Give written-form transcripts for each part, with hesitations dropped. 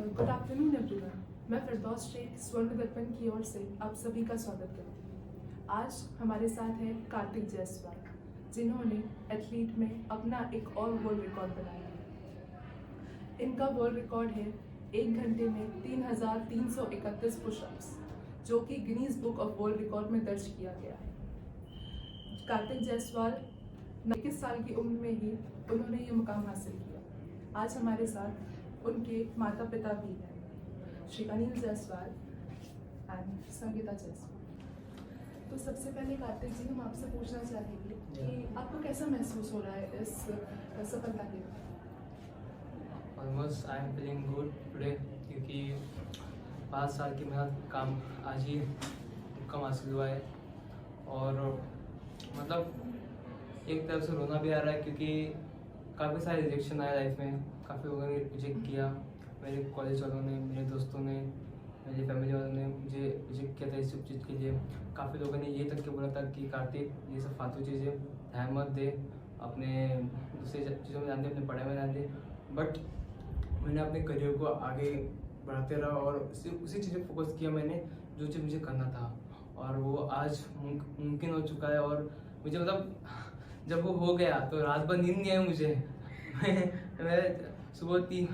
Good afternoon everyone. मैं फिरदौस शेख स्वर्ण दर्पण की ओर से आप सभी का स्वागत करती हूँ। आज हमारे साथ है कार्तिक जायसवाल, जिन्होंने एथलीट में अपना एक और वर्ल्ड रिकॉर्ड बनाया है। इनका वर्ल्ड रिकॉर्ड है 1 घंटे में 3,331 पुशअप्स, जो कि Guinness book of world record में दर्ज किया गया है। कार्तिक जायसवाल 21 साल की उम्र में ही उन्होंने ये मुकाम हासिल किया। आज हमारे साथ उनके माता पिता भी हैं, श्री अनिल जायसवाल एंड संगीता जायसवाल। तो सबसे पहले कार्तिक जी, हम आपसे पूछना चाहेंगे कि आपको कैसा महसूस हो रहा है इस सफलता के बाद? Almost I am feeling good today, क्योंकि 5 साल की मेहनत काम आज ही मुकाम हासिल हुआ है। और मतलब एक तरफ से रोना भी आ रहा है, क्योंकि काफ़ी सारे रिजेक्शन आए लाइफ में। काफ़ी लोगों ने रिजेक्ट किया, मेरे कॉलेज वालों ने, मेरे दोस्तों ने, मेरी फैमिली वालों ने मुझे रिजेक्ट किया था इस सब चीज़ के लिए। काफ़ी लोगों ने ये तक के बोला था कि कार्तिक, ये सब फालतू चीज़ें ध्यान मत दे, अपने दूसरी चीज़ों में ध्यान दे, अपने पढ़ाई में ध्यान दे। बट मैंने अपने करियर को आगे बढ़ाते रहा और उसी चीज़ पर फोकस किया मैंने, जो चीज़ मुझे करना था, और वो आज मुमकिन हो चुका है। और मुझे मतलब जब वो हो गया तो रात भर नींद नहीं आई मुझे। मैं सुबह 3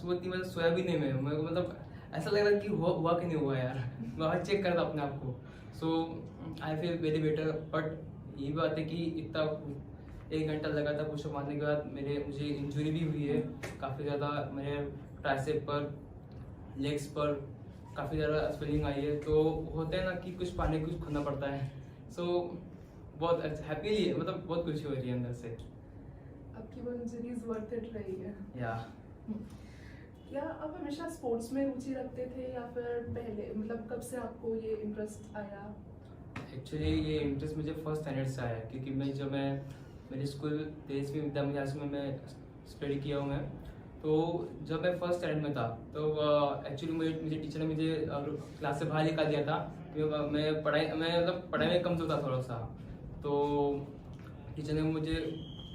बजे सोया भी नहीं। मैं मेरे को मतलब ऐसा लग रहा कि हुआ कि नहीं हुआ यार। मैं हर चेक कर रहा था अपने आप को। So I feel very better. But ये बात है कि इतना 1 घंटा लगा था पुशअप मारने के बाद मुझे इंजरी भी हुई है काफ़ी ज़्यादा। मेरे ट्राइसेप पर, लेग्स पर काफ़ी ज़्यादा स्वेलिंग आई है। तो होता है ना कि कुछ पाने कुछ खोना पड़ता है। सो बहुत हैप्पीली, मतलब बहुत खुशी हो रही है अंदर से। आपकी वो इंजरीज वर्थ इट रही है? या क्या आप हमेशा स्पोर्ट्स में रुचि रखते थे या फिर पहले, मतलब कब से आपको ये इंटरेस्ट आया? एक्चुअली ये इंटरेस्ट मुझे फर्स्ट स्टैंडर्ड से आया, क्योंकि मेरे स्कूल तेजस्वी विद्या मंदिर में मैं स्टडी किया हूँ मैं। तो जब मैं फर्स्ट स्टैंडर्ड में था तो एक्चुअली मुझे टीचर ने मुझे क्लास से बाहर निकाल दिया था, क्योंकि मैं पढ़ाई में कमजोर था थोड़ा सा। तो टीचर ने मुझे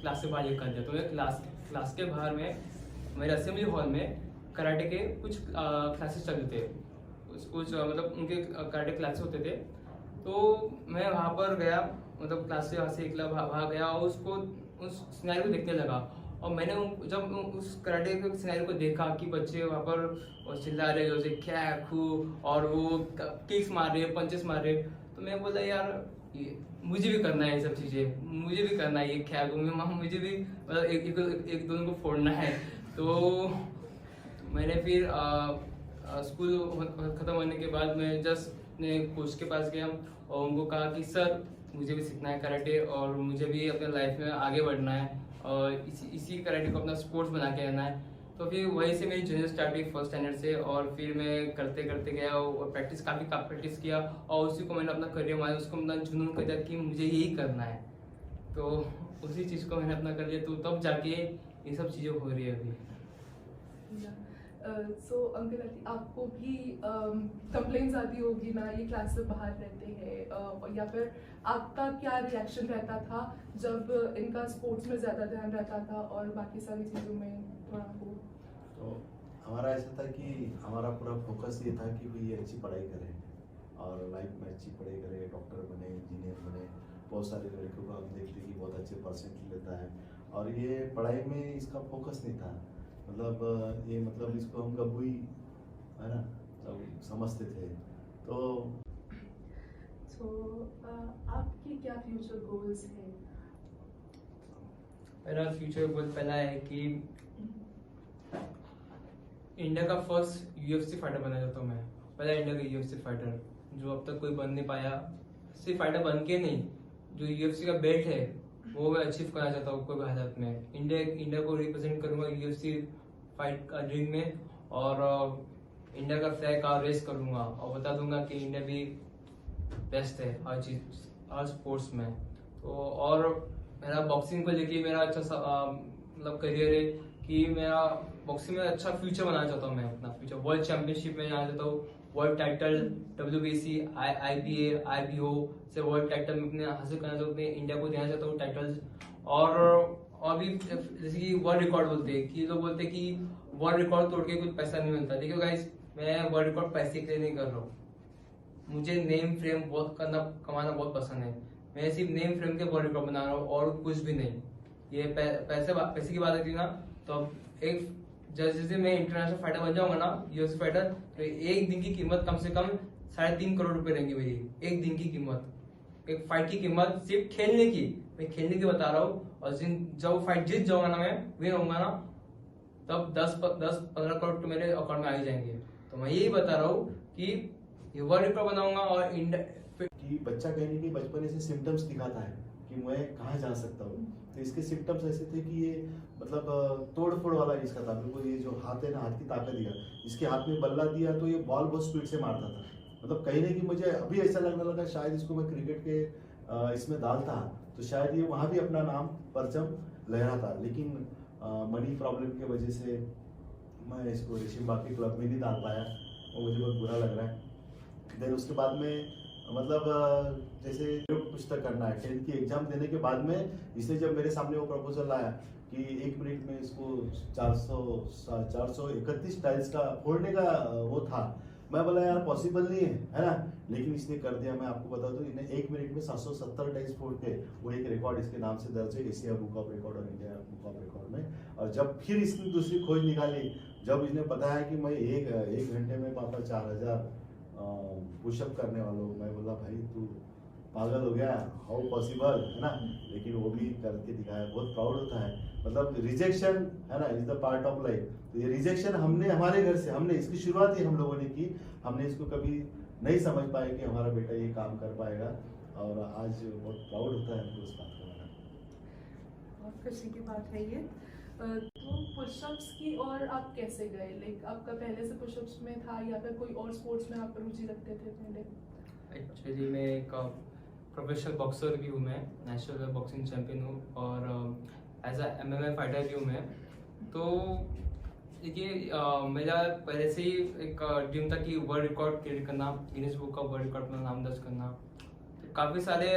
क्लास से बाहर निकाल दिया। तो मैं क्लास के बाहर में मेरे असेंबली हॉल में कराटे के कुछ क्लासेस चलते थे, कुछ मतलब उनके कराटे क्लासेस होते थे। तो मैं वहाँ पर गया, मतलब क्लास से वहाँ से एक वहाँ गया और उस सिनेरियो को देखने लगा। और मैंने जब उस कराटे के सिनेरियो को देखा कि बच्चे वहाँ पर चिल्ला रहे, जैसे क्या खू, और वो किक्स मार रहे, पंचेस मार रहे, तो मैं बोला यार मुझे भी करना है ये सब चीज़ें, मुझे भी करना है ये क्या, मुझे भी मतलब एक दोनों को फोड़ना है। तो मैंने फिर स्कूल ख़त्म होने के बाद मैं जस्ट अपने कोच के पास गया और उनको कहा कि सर मुझे भी सीखना है कराटे, और मुझे भी अपने लाइफ में आगे बढ़ना है, और इसी कराटे को अपना स्पोर्ट्स बना के रहना है। तो फिर वहीं से मेरी जर्नी स्टार्ट हुई फर्स्ट स्टैंडर्ड से, और फिर मैं करते करते गया और काफ़ी प्रैक्टिस किया, और उसी को मैंने अपना करियर माना, उसको अपना जुनून कर दिया कि मुझे यही करना है। तो उसी चीज़ को मैंने अपना कर लिया, तो तब जाके ये सब चीज़ें हो रही है अभी। सो अंकल आंटी, आपको भी कंप्लेंट्स आती होगी ना, ये क्लास से बाहर रहते हैं, या फिर आपका क्या रिएक्शन रहता था जब इनका स्पोर्ट्स में ज़्यादा ध्यान रहता था और बाकी सारी चीज़ों में थोड़ा हो? तो हमारा ऐसा था कि हमारा पूरा फोकस ये था कि भाई अच्छी पढ़ाई करें और लाइफ में अच्छी पढ़ाई करें, डॉक्टर बने, इंजीनियर बने। बहुत सारे लड़कों को हम देखते कि बहुत अच्छे परसेंट लेता है, और ये पढ़ाई में इसका फोकस नहीं था। मतलब ये मतलब इसको हम गबुई है ना सब समझते थे। तो आपके क्या फ्यूचर गोल्स हैं? मेरा फ्यूचर गोल पहला है कि इंडिया का फर्स्ट UFC फाइटर बनना चाहता हूँ मैं। पहला इंडिया का UFC फाइटर, जो अब तक कोई बन नहीं पाया। सिर्फ फाइटर बन के नहीं, जो UFC का बेल्ट है वो मैं अचीव करना चाहता हूँ कोई भी हालत में। इंडिया को रिप्रेजेंट करूंगा UFC फाइट का रिंग में, और इंडिया का फ्लैग का रेस करूंगा और बता दूंगा कि इंडिया भी बेस्ट है हर चीज, हर स्पोर्ट्स में। तो और मेरा बॉक्सिंग को लेके मेरा अच्छा मतलब करियर है कि मेरा बॉक्सिंग में अच्छा फ्यूचर बनाना चाहता हूँ मैं। अपना फ्यूचर वर्ल्ड चैंपियनशिप में जाना चाहता हूँ, world title WBC, IBA, IBO से वर्ल्ड टाइटल में अपने हासिल करना चाहता हूँ, इंडिया को देना चाहता हूँ टाइटल्स। और भी जैसे कि वर्ल्ड रिकॉर्ड बोलते हैं, कि लोग बोलते हैं कि वर्ल्ड रिकॉर्ड तोड़ के कुछ पैसा नहीं मिलता। देखियो गाइस, मैं वर्ल्ड रिकॉर्ड पैसे के लिए नहीं कर रहा हूँ। मुझे नेम फ्रेम बहुत कमाना बहुत पसंद है। मैं सिर्फ नेम फ्रेम के वर्ल्ड रिकॉर्ड बना रहा हूँ और कुछ भी नहीं। ये पैसे की बात आती ना, तो अब एक जैसे मैं इंटरनेशनल फाइटर बन जाऊंगा ना, यूएफसी फाइटर, तो एक दिन की कीमत कम से कम 3.5 करोड़ रुपए रहेंगी मेरी। एक दिन की कीमत, एक फाइट की कीमत सिर्फ खेलने की, मैं खेलने की बता रहा हूँ। और जब फाइट जीत जाऊंगा ना, मैं विन होऊंगा ना, तब 10-15 करोड़ तो मेरे अकाउंट में आ ही जाएंगे। तो मैं यही बता रहा हूँ कि ये वर्ल्ड रिकॉर्ड बनाऊंगा। और कि बच्चा कहीं ना कहीं बचपन से सिम्टम्स दिखाता है कि मैं कहाँ जा सकता हूँ। तो इसके सिम्टम्स ऐसे थे कि ये मतलब तोड़ फोड़ वाला इसका था बिल्कुल। ये जो हाथ है ना, हाथ की ताकत दिया, इसके हाथ में बल्ला दिया तो ये बॉल बहुत स्पीड से मारता था। मतलब कहीं ना कहीं मुझे अभी ऐसा लगने लगा शायद इसको मैं क्रिकेट के इसमें डालता तो शायद ये वहाँ भी अपना नाम परचम लहराता। लेकिन मनी प्रॉब्लम की वजह से मैं इसको ऋषि बाकी क्लब में नहीं डाल पाया और मुझे बहुत बुरा लग रहा है। देन उसके बाद में मतलब जैसे पुस्तक करना है, 10th की एग्जाम देने के बाद में इसने जब मेरे सामने वो प्रपोजल लाया कि 1 मिनट में इसको 431 टाइल्स का फोड़ने का वो था, मैं बोला यार पॉसिबल नहीं है ना। लेकिन इसने कर दिया। मैं आपको बता दूं, इन्हें 1 मिनट में 770 टाइल्स फोड़ के वो एक रिकॉर्ड इसके नाम से दर्ज है एशिया बुक ऑफ रिकॉर्ड और इंडिया बुक ऑफ रिकॉर्ड में। और जब फिर इसने दूसरी खोज निकाली, जब इसने बताया कि मैं एक घंटे में पापा 4000 पुशअप करने वाला हूँ, मैं बोला भाई तू पागल हो गया, हाउ पॉसिबल, है ना। लेकिन वो भी करके दिखाया, बहुत प्राउड होता है। मतलब रिजेक्शन है ना, is the part of life. तो ये रिजेक्शन हमने हमारे घर से, हमने इसकी शुरुआत ही हम लोगों ने की। हमने इसको कभी नहीं समझ पाए कि हमारा बेटा ये काम कर पाएगा, और आज बहुत प्राउड होता है हमको इस बात का। बहुत खुशी की बात है ये। तो पुशअप्स की और आप कैसे गए? लाइक आपका पहले से पुशअप्स में था या फिर कोई और स्पोर्ट्स में आप रुचि रखते थे पहले? एक्चुअली मैं एक प्रोफेशनल बॉक्सर भी हूँ, मैं नेशनल बॉक्सिंग चैंपियन हूँ, और एज अ MMA फाइटर भी हूँ मैं। तो देखिए, मेरा पहले से ही एक ड्रीम था कि वर्ल्ड रिकॉर्ड क्रिएट करना, गिनीज बुक का वर्ल्ड रिकॉर्ड में नाम दर्ज करना। तो काफ़ी सारे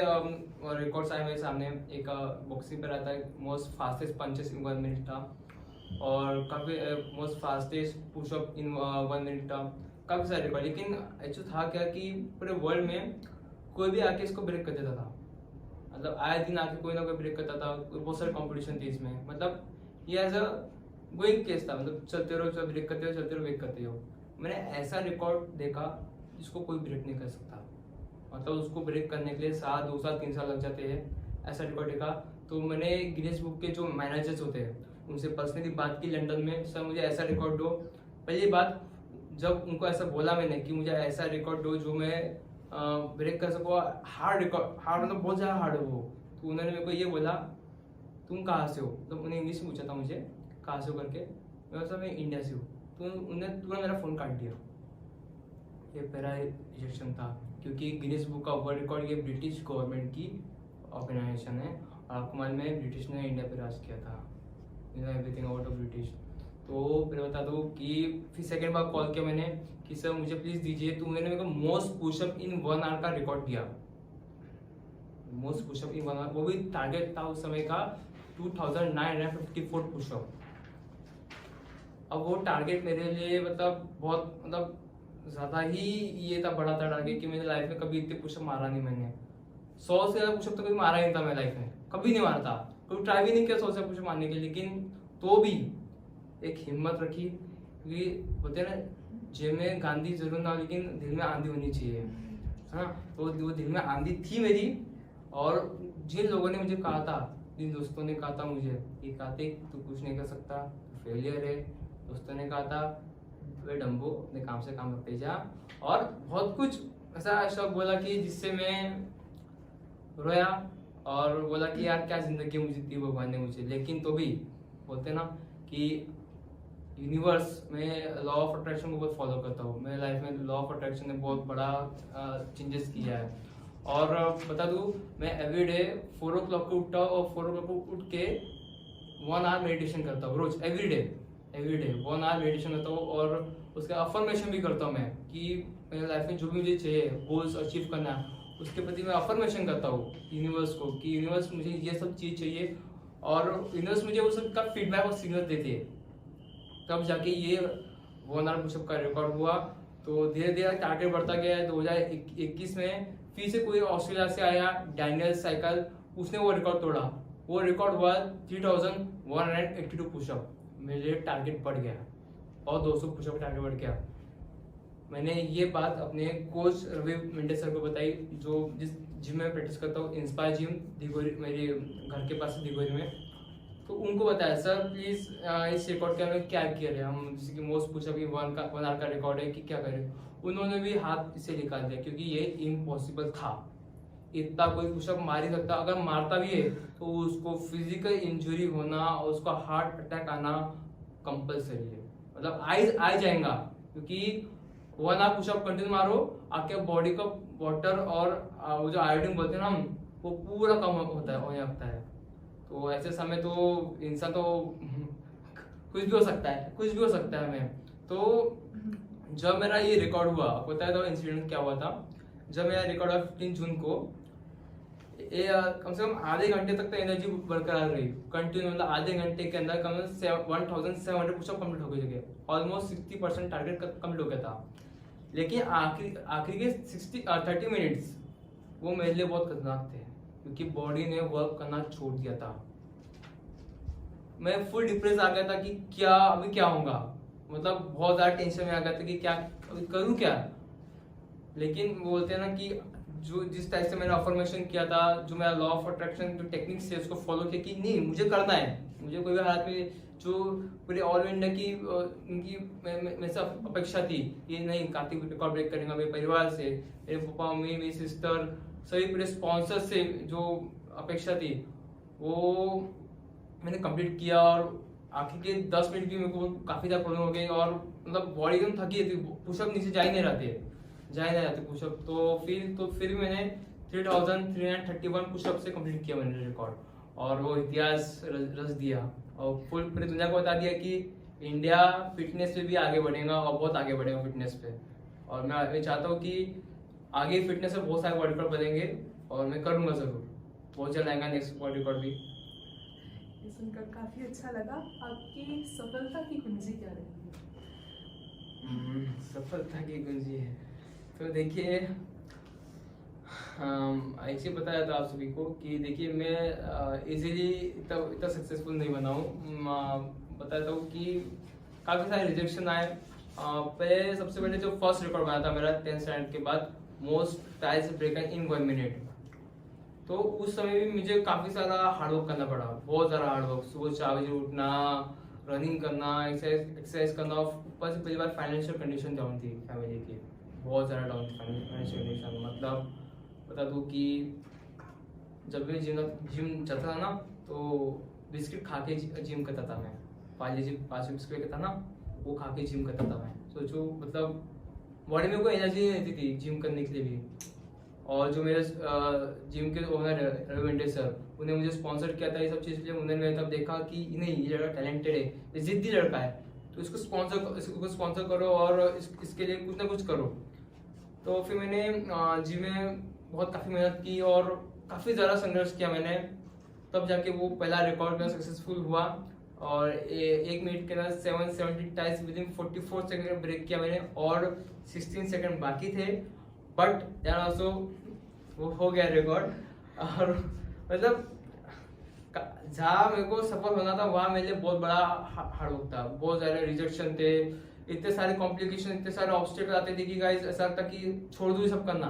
रिकॉर्ड्स आए मेरे सामने। एक बॉक्सिंग पर आता है मोस्ट फास्टेस्ट पंचेस इन 1 मिनट था, और काफ़ी मोस्ट फास्टेस्ट पुशअप इन 1 मिनट था, काफ़ी सारे रिकॉर्ड। लेकिन एक्चुअली था क्या कि पूरे वर्ल्ड में कोई भी आके इसको ब्रेक कर देता था। मतलब आए दिन आके कोई ना कोई ब्रेक करता था। बहुत सारे कॉम्पिटिशन थी इसमें। मतलब ये एज अ गोइंग केस था, मतलब चलते रहो, चल ब्रेक करते हो, चलते रहो, ब्रेक करते हो। मैंने ऐसा रिकॉर्ड देखा जिसको कोई ब्रेक नहीं कर सकता। मतलब उसको ब्रेक करने के लिए 2 साल 3 साल लग जाते हैं। ऐसा रिकॉर्ड देखा तो मैंने गिनीज बुक के जो मैनेजर्स होते हैं उनसे पर्सनली बात की लंदन में, सर मुझे ऐसा रिकॉर्ड दो। पहली बात, जब उनको ऐसा बोला मैंने कि मुझे ऐसा रिकॉर्ड दो जो मैं ब्रेक कर सकूँ, हार्ड रिकॉर्ड, हार्ड मतलब बहुत ज़्यादा हार्ड हो, तो उन्होंने मेरे को ये बोला तुम कहाँ से हो। तो उन्हें इंग्लिश में पूछा था मुझे कहाँ से हो करके। मैं सर मैं इंडिया से हूँ। तो उन्हें तुरंत मेरा फ़ोन काट दिया। ये पहला रिजेक्शन था, क्योंकि Guinness book of world record ये ब्रिटिश गवर्नमेंट की ऑर्गेनाइजेशन है, और आपको मालूम है ब्रिटिश ने इंडिया पे राज किया था, एवरीथिंग अबाउट ब्रिटिश। तो फिर बता दो कि फिर सेकेंड बार कॉल किया मैंने कि सर मुझे प्लीज़ दीजिए। तो मैंने मेरे को मोस्ट पुशअप इन 1 आवर का रिकॉर्ड दिया। मोस्ट पुशअप इन 1 आवर, वो भी टारगेट था उस समय का 2954 पुशअप। अब वो टारगेट मेरे लिए मतलब बहुत मतलब ज़्यादा ही ये था, बड़ा था टारगेट कि मेरी लाइफ में कभी इतने पुशअप मारा नहीं मैंने। 100 से ज़्यादा पुशअप तो कभी मारा ही नहीं था मैं लाइफ में, कभी नहीं मारा था, कभी ट्राई भी नहीं किया 100 से पुशअप मारने के। लेकिन तो भी एक हिम्मत रखी, क्योंकि बोलते हैं ना जेब में गांधी जरूर ना, लेकिन दिल में आंधी होनी चाहिए, है ना। तो वो दिल में आंधी थी मेरी। और जिन लोगों ने मुझे कहा था, जिन दोस्तों ने कहा था मुझे कि कार्तिक तू कुछ नहीं कर सकता, फेलियर है, दोस्तों ने कहा था वे डम्बो अपने काम से काम करते जा, और बहुत कुछ ऐसा शब्द बोला कि जिससे मैं रोया और बोला कि यार क्या जिंदगी मुझे दी भगवान ने मुझे। लेकिन तो भी बोलते ना कि यूनिवर्स में लॉ ऑफ अट्रैक्शन को बहुत फॉलो करता हूँ। मेरे लाइफ में लॉ ऑफ अट्रैक्शन ने बहुत बड़ा चेंजेस किया है। और बता दूँ, मैं एवरीडे 4 o'clock को उठता हूँ, और 4 o'clock को उठ के 1 hour मेडिटेशन करता हूँ रोज, एवरीडे 1 hour मेडिटेशन करता हूँ। और उसका अफर्मेशन भी करता हूँ मैं कि मेरे लाइफ में जो भी मुझे चाहिए, गोल्स अचीव करना है, उसके प्रति मैं अफर्मेशन करता हूँ यूनिवर्स को कि यूनिवर्स मुझे ये सब चीज़ चाहिए, और यूनिवर्स मुझे उस सबका फीडबैक और सिग्नल देती है। तब जाके ये 1 आवर पुशअप का रिकॉर्ड हुआ। तो धीरे धीरे टारगेट बढ़ता गया। 2021 में फिर से कोई ऑस्ट्रेलिया से आया डैनियल साइकिल, उसने वो रिकॉर्ड तोड़ा। वो रिकॉर्ड हुआ 3182 पुशअप। मेरे टारगेट बढ़ गया और 200 पुशअप टारगेट बढ़ गया। मैंने ये बात अपने कोच रवि मेंढे सर को बताई, जो जिस जिम में प्रैक्टिस करता हूँ, इंस्पायर जिम दिगोरी, मेरे घर के पास दिगोरी में। तो उनको बताया, सर प्लीज इस रिकॉर्ड के हमें क्या किया है, हम जैसे कि मोस्ट पुशअप 1 आवर का रिकॉर्ड है कि क्या करें। उन्होंने भी हाथ इसे निकाल दिया क्योंकि ये इम्पॉसिबल था। इतना कोई पुशअप मार ही सकता, अगर मारता भी है तो उसको फिजिकल इंजुरी होना और उसका हार्ट अटैक आना कंपलसरी है, मतलब आ जाएगा। क्योंकि 1 आवर पुशअप कंटिन्यू मारो, आपके बॉडी का वाटर और वो जो आयोडीन बोलते हैं ना हम, वो पूरा कम होता है, होने लगता है। तो ऐसे समय तो इंसान तो कुछ भी हो सकता है हमें। तो जब मेरा ये रिकॉर्ड हुआ, पता है तो इंसिडेंट क्या हुआ था। जब मेरा रिकॉर्ड हुआ 15 जून को, कम से कम आधे घंटे तक तो एनर्जी बरकरार रही कंटिन्यू, मतलब आधे घंटे के अंदर कम से 1700 पुशअप कंप्लीट हो गए, ऑलमोस्ट 60% टारगेट कंप्लीट हो गया था। लेकिन आखिरी के 30 मिनट्स वो मेरे लिए बहुत खतरनाक थे, क्योंकि बॉडी ने वर्क करना छोड़ दिया था। मैं फुल डिप्रेस आ गया था कि क्या अभी क्या होगा, मतलब बहुत ज्यादा टेंशन में आ गया था कि क्या अभी करूं क्या। लेकिन बोलते हैं ना कि जो जिस टाइप से मैंने अफर्मेशन किया था, जो मेरा लॉ ऑफ अट्रैक्शन जो टेक्निक्स है उसको फॉलो किया कि नहीं मुझे करना है, मुझे कोई भी हालत में, जो पूरे ऑल इंडिया की उनकी मेरे से अपेक्षा थी कि नहीं कार्तिक रिकॉर्ड ब्रेक करेंगे। मेरे परिवार से, मेरे पापा मम्मी, मेरी सिस्टर, सभी पूरे स्पॉन्सर से जो अपेक्षा थी वो मैंने कंप्लीट किया। और आखिर के 10 मिनट भी मेरे को काफी ज्यादा प्रॉब्लम हो गई और मतलब बॉडी एकदम थकी थी, पुशअप नीचे जा ही नहीं रहते पुशअप। तो फिर मैंने 3331 पुशअप से कंप्लीट किया मैंने रिकॉर्ड, और वो इतिहास रच दिया और फुल पूरी दुनिया को बता दिया कि इंडिया फिटनेस पे भी आगे बढ़ेगा और बहुत आगे बढ़ेगा फिटनेस पे। और मैं चाहता हूँ कि आगे फिटनेस में बहुत सारे वर्ल्ड रिकॉर्ड बनेंगे और मैं करूँगा जरूर, बहुत जल्द आएगा नेक्स्ट वर्ल्ड रिकॉर्ड भी। ये सुनकर काफी अच्छा लगा। आपकी सफलता की कुंजी क्या रही? सफलता की कुंजी है तो देखिए, ऐसे बताया था आप सभी को कि देखिए मैं इजीली इतना सक्सेसफुल नहीं बना हूँ। बताता हूँ कि काफ़ी सारे रिजेक्शन आए। पहले सबसे पहले जो फर्स्ट रिकॉर्ड बना था मेरा 10th स्टैंडर्ड के बाद, मोस्ट टाइल्स ब्रेकन इन 1 मिनट, तो उस समय भी मुझे काफ़ी सारा हार्डवर्क करना पड़ा, बहुत ज़्यादा हार्डवर्क। सुबह 4 बजे उठना, रनिंग करना, एक्सरसाइज करना। ऊपर से पहली बार फाइनेंशियल कंडीशन डाउन थी फैमिली की, बहुत ज़्यादा डाउन थी फाइनेंशियल कंडीशन। मतलब बता दूँ कि जब मैं जिम जाता था ना तो बिस्किट खा के जिम करता था मैं। 5 बिस्किट का था ना, वो खा के जिम करता था मैं। सोचो मतलब बॉडी में कोई एनर्जी नहीं रहती थी जिम करने के लिए भी। और जो मेरे जिम के ओनर है रवि मेंढे सर, उन्हें मुझे स्पॉन्सर किया था ये सब चीज़ के लिए। उन्होंने तब देखा कि नहीं ये लड़का टैलेंटेड है, ये जिद्दी लड़का है, तो इसको स्पॉन्सर करो और इसके लिए कुछ ना कुछ करो। तो फिर मैंने जिम में बहुत काफ़ी मेहनत की और काफ़ी ज़्यादा संघर्ष किया मैंने, तब जाके वो पहला रिकॉर्ड मेरा सक्सेसफुल हुआ। और 1 मिनट के अंदर 770 टाइम्स विदिन 44 सेकंड ब्रेक किया मैंने, और 16 सेकंड बाकी थे, बट यार ऑल्सो वो हो गया रिकॉर्ड। और मतलब जहाँ मेरे को सफल होना था वहाँ मेरे लिए बहुत बड़ा हार्डवर्क था, बहुत सारे रिजेक्शन थे, इतने सारे कॉम्प्लिकेशन, इतने सारे ऑब्स्टेकल आते थे कि गाइस ऐसा लगता कि छोड़ दूँ सब करना,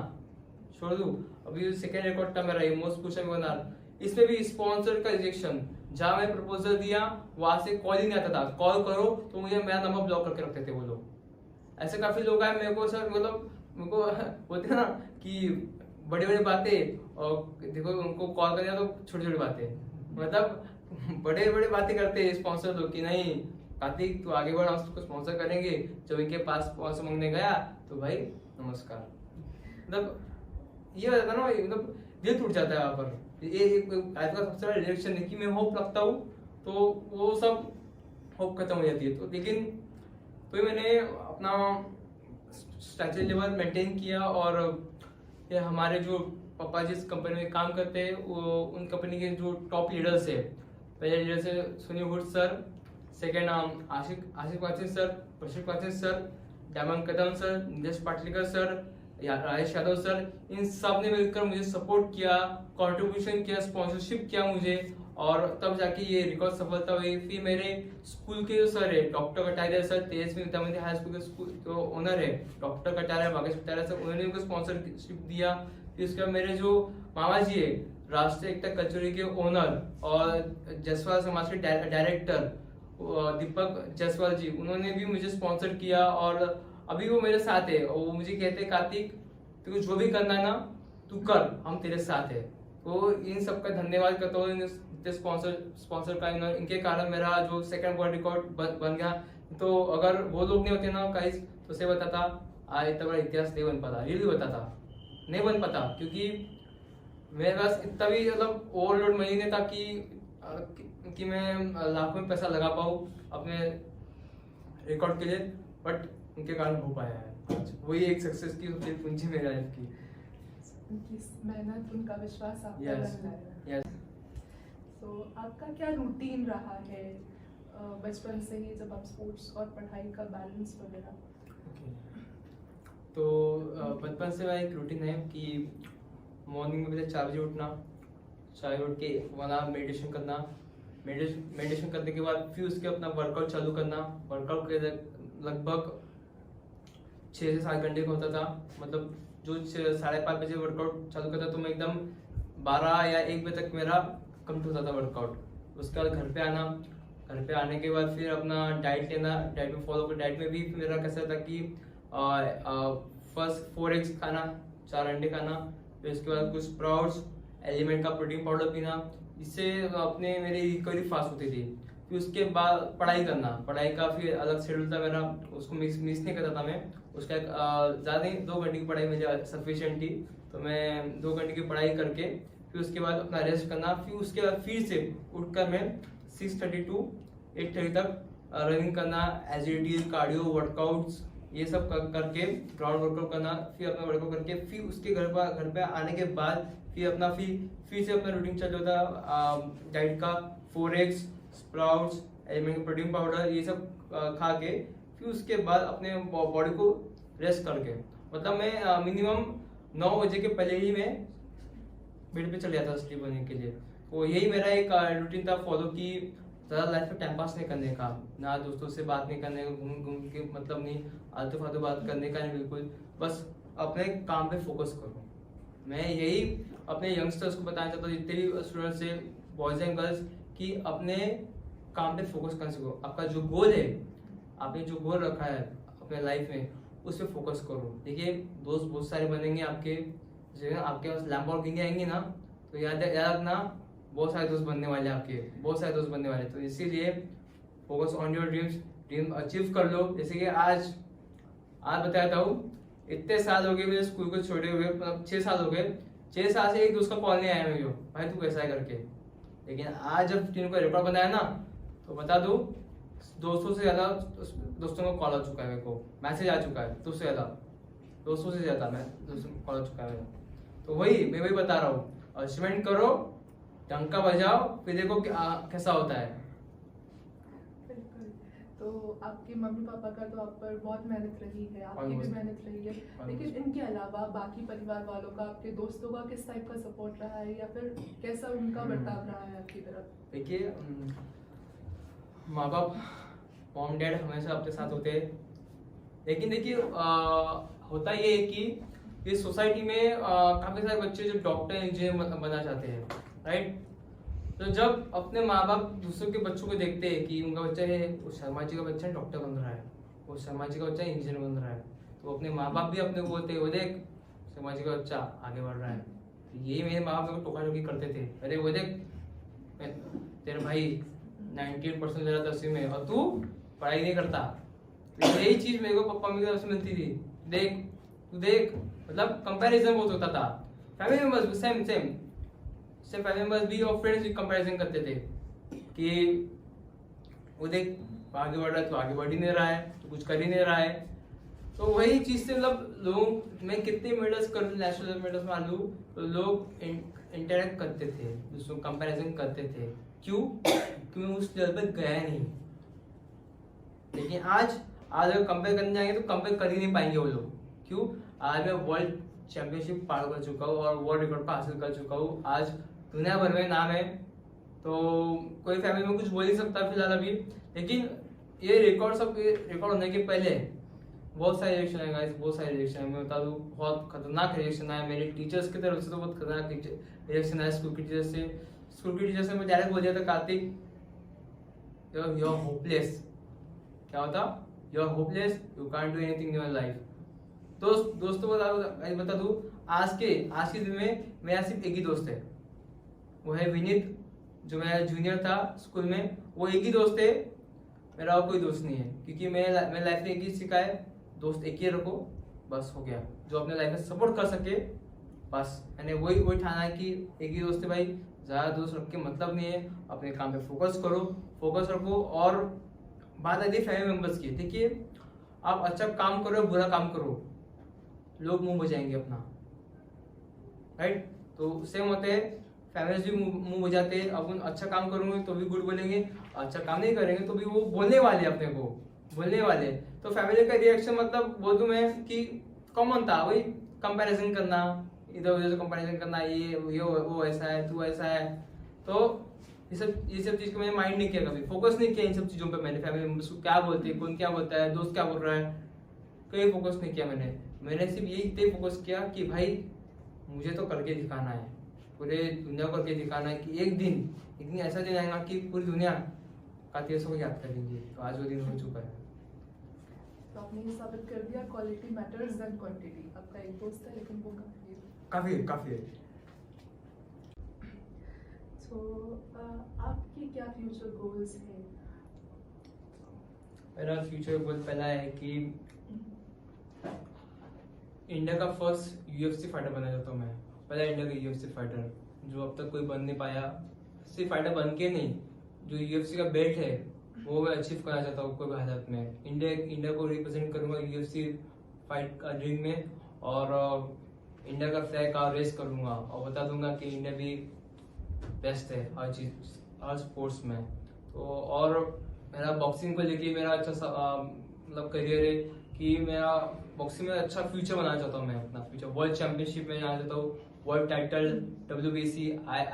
छोड़ दूँ। अभी सेकेंड रिकॉर्ड था मेरा मोस्ट पुशअप 1 आवर, इसमें भी स्पॉन्सर का रिजेक्शन। जहाँ मैं प्रपोजल दिया वहां से कॉल ही नहीं आता था, कॉल करो तो मुझे मेरा नंबर ब्लॉक करके रखते थे वो लोग। ऐसे काफी लोग आए मेरे को, सर मतलब मेरे को होते हैं ना कि बड़ी बड़ी बातें, और देखो उनको कॉल करना तो छोटी छोटी बातें, मतलब बड़े बड़े बातें करते हैं स्पॉन्सर लोग कि नहीं कार्तिक तू आगे बढ़, हम उसको स्पॉन्सर करेंगे। जब इनके पास स्पॉन्सर मांगने गया तो भाई नमस्कार, मतलब ये हो जाता ना, मतलब दिल टूट जाता है वहाँ पर। ये सबसे बड़ा रिजेक्शन है कि मैं होप रखता हूँ तो वो सब होप खत्म हो जाती है। तो लेकिन तो मैंने अपना स्ट्रैटेजी लेवल मेंटेन किया, और ये हमारे जो पापा जिस कंपनी में काम करते हैं वो उन कंपनी के जो टॉप लीडर्स है, पहले लीडर्स है Sunil Hood sir, second Ashiq Vachin sir, Prashik Vachin sir, diamond Kadam sir, Nilesh Patlikar sir, Rajesh Yadav sir, इन सब ने मिलकर मुझे सपोर्ट किया, कंट्रीब्यूशन किया, स्पॉन्सरशिप किया मुझे, और तब जाके ये रिकॉर्ड सफलता हुई। फिर मेरे स्कूल के जो सर है डॉक्टर कटारिया सर, तेजस्वी विद्या मंदिर हाई स्कूल के स्कूल जो ओनर है डॉक्टर कटारिया, भागेश कटारिया सर, उन्होंने मुझे स्पॉन्सरशिप दिया। फिर उसके बाद मेरे जो मामा जी है राष्ट्रीय एकता कचौरी के ओनर और जसवाल समाज के डायरेक्टर दीपक जायसवाल जी, उन्होंने भी मुझे स्पॉन्सर किया, और अभी वो मेरे साथ है। वो मुझे कहते हैं कार्तिक तू जो भी करना है ना तू कर, हम तेरे साथ है। तो इन सबका धन्यवाद करता हूँ स्पॉन्सर का, इनके कारण मेरा जो सेकंड वर्ल्ड रिकॉर्ड बन गया। तो अगर वो लोग नहीं होते ना गाइस, तो से बताता आज इतना बड़ा इतिहास नहीं बन पाता, रियली बताता नहीं बन पाता, क्योंकि मेरे पास इतना भी मतलब ओवरलोड मनी नहीं था कि मैं लाखों में पैसा लगा पाऊँ अपने रिकॉर्ड के लिए, बट उनके कारण हो पाया है। वही एक सक्सेस की सबसे पूंजी मेरी लाइफ की। उनकी मेहनत, उनका विश्वास आप पर Yes. बनाया। तो आपका क्या रूटीन रहा है बचपन से ही, जब आप स्पोर्ट्स और पढ़ाई का बैलेंस वगैरह? तो बचपन से मेरा एक रूटीन है कि मॉर्निंग में पहले 4 बजे उठना, 4 बजे उठ के वहाँ मेडिटेशन करना, मेडिटेशन करने के बाद फिर उसके अपना वर्कआउट चालू करना। वर्कआउट के लगभग 6 से 7 घंटे का होता था, मतलब जो 5:30 बजे वर्कआउट चालू करता तो मैं एकदम 12 या 1 बजे तक मेरा कंप्लीट होता था वर्कआउट। उसके बाद घर पे आना, घर पे आने के बाद फिर अपना डाइट लेना, डाइट में फॉलो कर। डाइट में भी मेरा कैसा था कि फर्स्ट 4 एग्स खाना, 4 अंडे खाना, फिर उसके बाद कुछ स्प्राउट्स, एलिमेंट का प्रोटीन पाउडर पीना, इससे अपने मेरी रिकवरी फास्ट होती थी। फिर उसके बाद पढ़ाई करना, पढ़ाई का फिर अलग शेड्यूल था मेरा, उसको मिस नहीं करता था मैं। उसका ज़्यादा नहीं, 2 घंटे की पढ़ाई मुझे सफिशिएंट थी, तो मैं 2 घंटे की पढ़ाई करके फिर उसके बाद अपना रेस्ट करना। फिर उसके बाद फिर से उठकर मैं 6:30 to 8:30 तक रनिंग करना, एजिलिटी, कार्डियो, वर्कआउट्स ये सब करके ग्राउंड वर्कआउट करना। फिर अपना वर्कआउट करके फिर उसके घर पे आने के बाद फिर अपना फिर से अपना रूटीन चल रहा था डाइट का, 4 eggs, sprouts, element protein powder ये सब खा के फिर उसके बाद अपने बॉडी को रेस्ट करके, मतलब मैं मिनिमम 9 बजे के पहले ही मैं बेड पे चल जाता था स्लीप होने के लिए। तो यही मेरा एक रूटीन था फॉलो की, ज़्यादा लाइफ में टाइम पास नहीं करने का, ना दोस्तों से बात नहीं करने का, घूम के मतलब नहीं आलतू फालतू बात करने का नहीं, बिल्कुल बस अपने काम पे फोकस करो। मैं यही अपने यंगस्टर्स को बताना चाहता हूँ, जितने भी स्टूडेंट्स हैं, बॉयज एंड गर्ल्स, कि अपने काम पे फोकस कर सको। आपका जो गोल है, आपने जो गोल रखा है अपने लाइफ में, उस पर फोकस करो। देखिए दोस्त बहुत सारे बनेंगे आपके, जैसे आपके पास लैम्बोर्गिनी आएंगी ना, तो याद रखना बहुत सारे दोस्त बनने वाले आपके, बहुत सारे दोस्त बनने वाले। तो इसीलिए focus on your dreams, dream achieve कर लो। जैसे कि आज बताता हूँ, इतने साल हो गए मेरे स्कूल को छोड़े हुए, मतलब 6 साल हो गए, 6 साल से एक दोस्त का कॉल नहीं आया मेरे को, भाई तू कैसा है करके। लेकिन आज जब टीम का रिकॉर्ड बनाया ना, तो बता दो 200 से ज्यादा दोस्तों का कॉल आ चुका है मेरे को, मैसेज आ चुका है, 200 से ज्यादा मैं दोस्तों को कॉल आ चुका है मेरा। तो मैं वही बता रहा हूँ, अचीवमेंट करो, डंका बजाओ, फिर देखो कैसा होता है। बिल्कुल। तो आपके मम्मी पापा का तो आप पर बहुत मेहनत रही है, आपकी भी मेहनत रही है, लेकिन इनके अलावा बाकी परिवार वालों का, आपके दोस्तों का किस टाइप का सपोर्ट रहा है, या फिर कैसा उनका बर्ताव रहा है आपकी तरफ? देखिए माँ बाप, मॉम डैड हमेशा अपने साथ होते हैं, लेकिन देखिए होता ये है कि इस सोसाइटी में काफी सारे बच्चे जो डॉक्टर इंजीनियर बनना चाहते हैं, राइट। तो जब अपने माँ बाप दूसरों के बच्चों को देखते हैं कि उनका बच्चा है, वो शर्मा जी का बच्चा डॉक्टर बन रहा है, वो शर्मा जी का बच्चा इंजीनियर बन रहा है, तो अपने माँ बाप भी अपने को बोलते हैं, वो देख शर्मा जी का बच्चा आगे बढ़ रहा है। तो ये मेरे माँ बाप को टोका टोकी करते थे, अरे वो देख तेरे भाई 98% ले रहा 10वीं में और तू पढ़ाई नहीं करता। तो यही चीज मेरे को पापा मम्मी की तरफ से मिलती थी, देख तू देख, मतलब कंपैरिजन बहुत होता था। Family members same family members भी और फ्रेंड्स भी कंपैरिजन करते थे कि वो देख आगे बढ़ रहा है, तो आगे बढ़ ही नहीं रहा है, तो कुछ कर ही नहीं रहा है। तो वही चीज से मतलब लोग, मैं कितने मेडल्स कर लूँ, नेशनल मेडल्स मान लूँ, तो लोग इंटरेक्ट करते थे, दूसरों कंपैरिजन करते थे। क्यों? क्योंकि उस लेवल पर गया नहीं, लेकिन आज अगर कंपेयर करने जाएंगे तो कंपेयर कर ही नहीं पाएंगे वो लोग। क्यों? आज मैं वर्ल्ड चैंपियनशिप पार कर चुका हूँ और वर्ल्ड रिकॉर्ड हासिल कर चुका हूँ। आज दुनिया भर में नाम है, तो कोई फैमिली में कुछ बोल नहीं सकता फिलहाल अभी। लेकिन ये रिकॉर्ड होने के पहले बहुत सारे रिएक्शन है गाइस, बहुत सारे रिएक्शन है। मैं बता दूं बहुत खतरनाक रिएक्शन आया मेरे टीचर्स की तरफ से, तो बहुत खतरनाक रिएक्शन आया स्कूल के टीचर से। स्कूल के टीचर से मैं डायरेक्ट बोल दिया था, कार्तिक यू आर होपलेस। क्या होता? You are hopeless, you can't do anything in your life. दोस्तों बता दूं आज के दिन में मेरा सिर्फ एक ही दोस्त है, वो है विनीत, जो मेरा जूनियर था स्कूल में। वो एक ही दोस्त है, मेरा और कोई दोस्त नहीं है। क्योंकि मैंने लाइफ में एक ही सीखा है, दोस्त एक ही रखो, बस हो गया। जो अपने लाइफ में सपोर्ट कर सके बस। मैंने वही ठाना है कि एक ही दोस्त है भाई, ज्यादा दोस्त रख के मतलब नहीं है। अपने काम पे फोकस रखो। और बात आती है फैमिली मेंबर्स की। देखिए, आप अच्छा काम करो बुरा काम करो, लोग मुंह बजाएंगे अपना, राइट? तो सेम होते हैं, फैमिलीज भी मुंह बजाते हैं। अपन अच्छा काम करूंगे तो भी गुड बोलेंगे, अच्छा काम नहीं करेंगे तो भी वो बोलने वाले, अपने को बोलने वाले। तो फैमिली का रिएक्शन मतलब बोल दूं मैं कि कॉमन था, वही कंपैरिजन करना, इधर उधर से कंपैरिजन करना, ये वो ऐसा है, तू ऐसा है। तो ये सब चीज को मैंने माइंड नहीं किया, कभी फोकस नहीं किया इन सब चीजों पे। मैंने फैमिली मेंबर्स को क्या बोलते हैं, कौन क्या बोलता है, दोस्त क्या बोल रहा है, कहीं फोकस नहीं किया मैंने सिर्फ यही फोकस किया कि भाई मुझे तो करके दिखाना है, पूरे दुनिया को करके दिखाना है कि एक दिन ऐसा दिन आएगा कि पूरी दुनिया कातियों को याद करेंगे। तो आज वो दिन हो चुका है। तो आपने ये साबित कर दिया क्वालिटी मैटर्स देन क्वांटिटी। आपका एक दोस्त है लेकिन वो काफी है। तो आपकी क्या फ्यूचर गोल्स हैं? मेरा फ्यूचर गोल पहला है कि इंडिया का फर्स्ट यूएफसी फाइटर बनना चाहता हूँ मैं। पहला इंडिया का यूएफसी फाइटर, जो अब तक कोई बन नहीं पाया। सिर्फ फाइटर बन के नहीं, जो यूएफसी का बेल्ट है वो मैं अचीव करना चाहता हूँ कोई भी हालत में। इंडिया को रिप्रेजेंट करूंगा यूएफसी फाइट का ड्रीम में, और इंडिया का फ्लैग का रेस करूंगा और बता दूंगा कि इंडिया भी बेस्ट है हर चीज, हर स्पोर्ट्स में। तो और मेरा बॉक्सिंग को लेके मेरा अच्छा मतलब करियर है कि मेरा बॉक्सिंग में अच्छा फ्यूचर बनाना चाहता हूँ मैं। अपना फ्यूचर वर्ल्ड चैंपियनशिप में जाना चाहता हूँ, world title WBC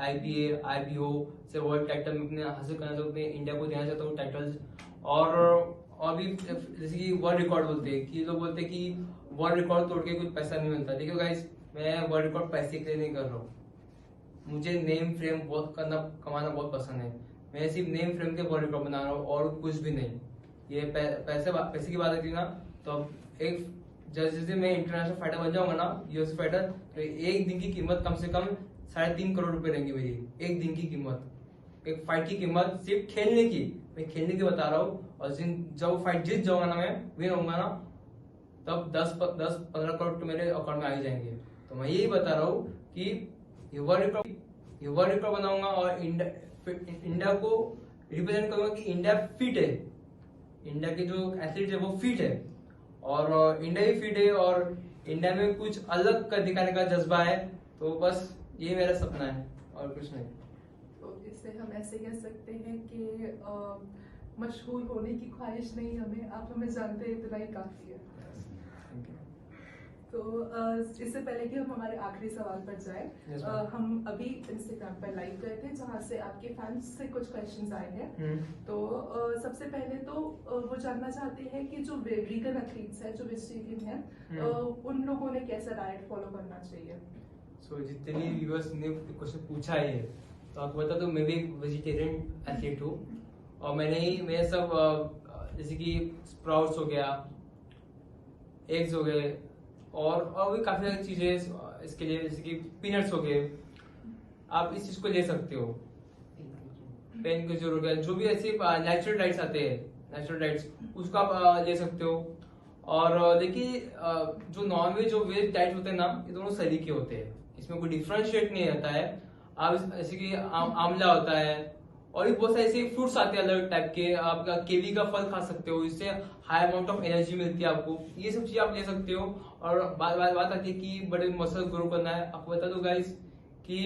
IBA IBO से वर्ल्ड टाइटल में अपने हासिल करना चाहता हूँ, इंडिया को देना चाहता हूँ टाइटल्स। और भी जैसे कि वर्ल्ड रिकॉर्ड बोलते हैं, कि लोग बोलते हैं कि वर्ल्ड रिकॉर्ड तोड़ के कुछ पैसा नहीं मिलता। देखिए गाइस, मैं वर्ल्ड रिकॉर्ड पैसे के लिए नहीं कर रहा हूँ। मुझे नेम फ्रेम बहुत कमाना बहुत पसंद है। मैं सिर्फ नेम फ्रेम के वर्ल्ड रिकॉर्ड बना रहा हूँ और कुछ भी नहीं। ये पैसे की बात आती है ना, तो एक जैसे मैं इंटरनेशनल फाइटर बन जाऊंगा ना, यूएफसी फाइटर, तो एक दिन की कीमत कम से कम 3.5 करोड़ रुपए रहेंगी मेरी। एक दिन की कीमत, एक फाइट की कीमत सिर्फ खेलने की, मैं खेलने की बता रहा हूँ। और जब फाइट जीत जाऊंगा ना, मैं विन होऊंगा ना, तब 10-15 करोड़ तो मेरे अकाउंट में आ ही जाएंगे। तो मैं यही बता रहा हूँ कि ये वर्ल्ड रिकॉर्ड बनाऊंगा और इंडिया को रिप्रेजेंट करूंगा कि इंडिया फिट है, इंडिया के जो एथलीट है वो फिट है, और इंडिया ही फिट है, और इंडिया में कुछ अलग कर दिखाने का जज्बा है। तो बस ये मेरा सपना है और कुछ नहीं। तो इससे हम ऐसे कह सकते हैं कि मशहूर होने की ख्वाहिश नहीं हमें, आप हमें जानते हैं इतना ही काफी है। तो इससे पहले कि हम हमारे आखिरी सवाल पर जाएं, Yes, हम अभी इंस्टाग्राम पर लाइव गए थे जहां से आपके फैंस से कुछ क्वेश्चंस आए हैं। तो सबसे पहले तो वो जानना चाहते हैं कि जो वीगन एथलीट्स हैं, जो वेजिटेरियन हैं, उन लोगों ने कैसा डाइट फॉलो करना चाहिए? जितने भी व्यूअर्स ने क्वेश्चन पूछा है, तो आपको बता दूं मैं भी एक वेजिटेरियन एथलीट हूँ, और मैं सब जैसे कि स्प्राउट्स हो गया, एग्स हो गए, और भी काफी सारी चीजें इसके लिए, जैसे कि पीनट्स हो गए, आप इस चीज को ले सकते हो। पेन का जो हो गया, जो भी ऐसे नेचुरल डाइट्स आते हैं, नेचुरल डाइट्स, उसको आप ले सकते हो। और देखिए, जो नॉन वेज जो वेज डाइट होते हैं ना, ये दोनों सलीके होते हैं, इसमें कोई डिफरेंशिएट नहीं रहता है। आप जैसे कि आंवला होता है, और भी बहुत सारे ऐसे फ्रूट्स आते हैं अलग टाइप के, आपका केवी का फल खा सकते हो, इससे हाई अमाउंट ऑफ एनर्जी मिलती है आपको। ये सब चीज आप ले सकते हो। और बात आती है कि बड़े मसल ग्रो करना है, आपको बता दो गाइस कि